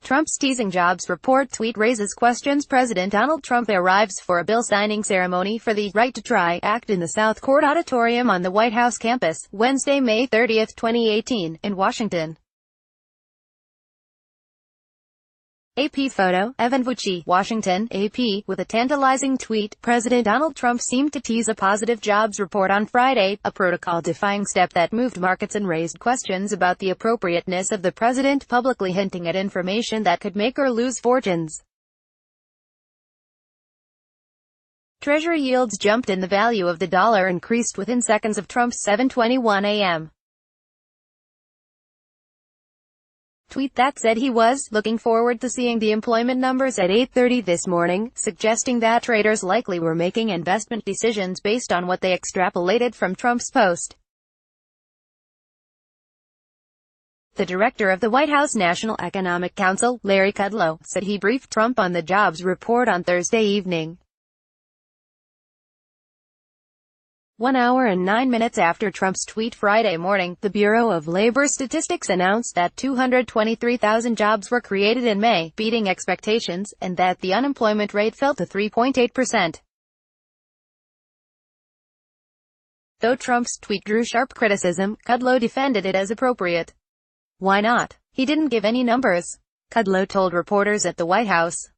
Trump's teasing jobs report tweet raises questions. President Donald Trump arrives for a bill signing ceremony for the Right to Try Act in the South Court Auditorium on the White House campus, Wednesday, May 30, 2018, in Washington. AP photo, Evan Vucci, Washington, AP, with a tantalizing tweet. President Donald Trump seemed to tease a positive jobs report on Friday, a protocol-defying step that moved markets and raised questions about the appropriateness of the president publicly hinting at information that could make or lose fortunes. Treasury yields jumped and the value of the dollar increased within seconds of Trump's 7:21 a.m. tweet that said he was looking forward to seeing the employment numbers at 8:30 this morning, suggesting that traders likely were making investment decisions based on what they extrapolated from Trump's post. The director of the White House National Economic Council, Larry Kudlow, said he briefed Trump on the jobs report on Thursday evening. 1 hour and 9 minutes after Trump's tweet Friday morning, the Bureau of Labor Statistics announced that 223,000 jobs were created in May, beating expectations, and that the unemployment rate fell to 3.8%. Though Trump's tweet drew sharp criticism, Kudlow defended it as appropriate. Why not? He didn't give any numbers, Kudlow told reporters at the White House.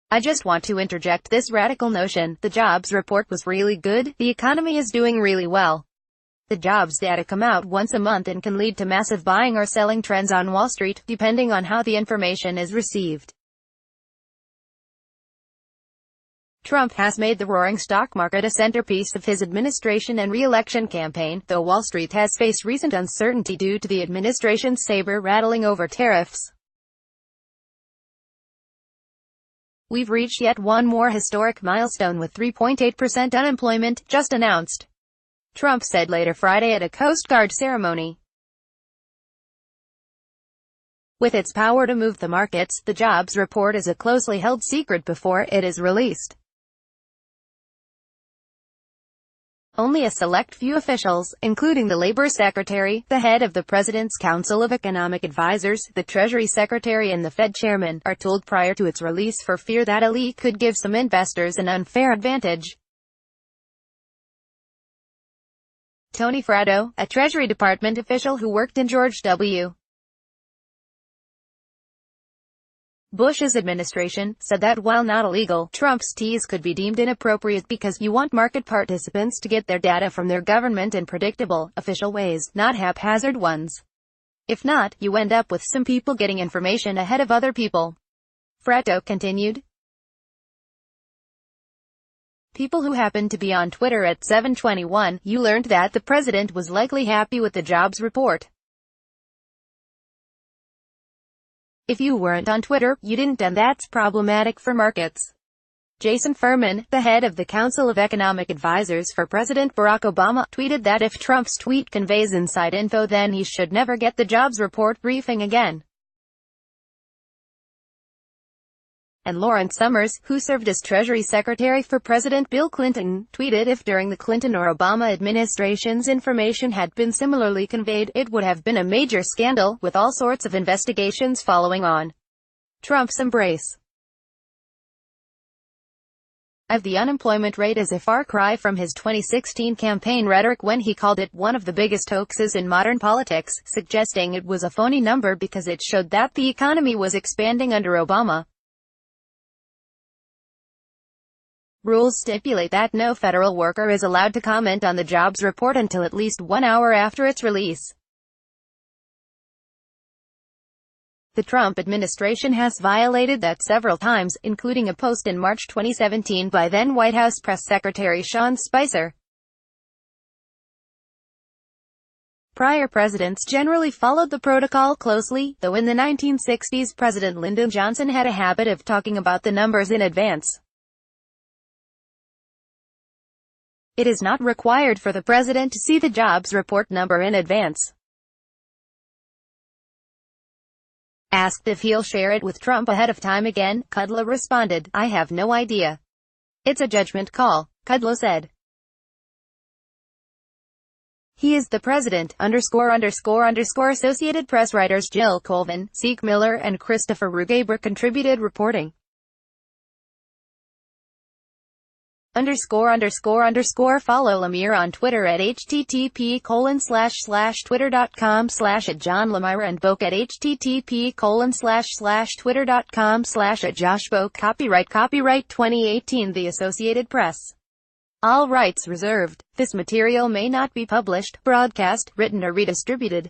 I just want to interject this radical notion. The jobs report was really good. The economy is doing really well. The jobs data come out once a month and can lead to massive buying or selling trends on Wall Street, depending on how the information is received. Trump has made the roaring stock market a centerpiece of his administration and re-election campaign, though Wall Street has faced recent uncertainty due to the administration's saber-rattling over tariffs. We've reached yet one more historic milestone with 3.8% unemployment, just announced, Trump said later Friday at a Coast Guard ceremony. With its power to move the markets, the jobs report is a closely held secret before it is released. Only a select few officials, including the Labor Secretary, the head of the President's Council of Economic Advisers, the Treasury Secretary and the Fed Chairman, are told prior to its release for fear that a leak could give some investors an unfair advantage. Tony Fratto, a Treasury Department official who worked in George W. Bush's administration, said that while not illegal, Trump's tease could be deemed inappropriate because you want market participants to get their data from their government in predictable, official ways, not haphazard ones. If not, you end up with some people getting information ahead of other people. Fratto continued. People who happened to be on Twitter at 7:21, you learned that the president was likely happy with the jobs report. If you weren't on Twitter, you didn't, and that's problematic for markets. Jason Furman, the head of the Council of Economic Advisers for President Barack Obama, tweeted that if Trump's tweet conveys inside info then he should never get the jobs report briefing again. And Lawrence Summers, who served as Treasury Secretary for President Bill Clinton, tweeted if during the Clinton or Obama administrations information had been similarly conveyed, it would have been a major scandal, with all sorts of investigations following on Trump's embrace of the unemployment rate is a far cry from his 2016 campaign rhetoric when he called it one of the biggest hoaxes in modern politics, suggesting it was a phony number because it showed that the economy was expanding under Obama. Rules stipulate that no federal worker is allowed to comment on the jobs report until at least 1 hour after its release. The Trump administration has violated that several times, including a post in March 2017 by then White House Press Secretary Sean Spicer. Prior presidents generally followed the protocol closely, though in the 1960s President Lyndon Johnson had a habit of talking about the numbers in advance. It is not required for the president to see the jobs report number in advance. Asked if he'll share it with Trump ahead of time again, Kudlow responded, "I have no idea. It's a judgment call," Kudlow said. He is the president, Associated Press writers Jill Colvin, Zeke Miller and Christopher Rugaber contributed reporting. Follow Lemire on Twitter at http://twitter.com/@John Lemire and Boke at http://twitter.com/@JoshBoke. Copyright 2018 The Associated Press. All rights reserved. This material may not be published, broadcast, written or redistributed.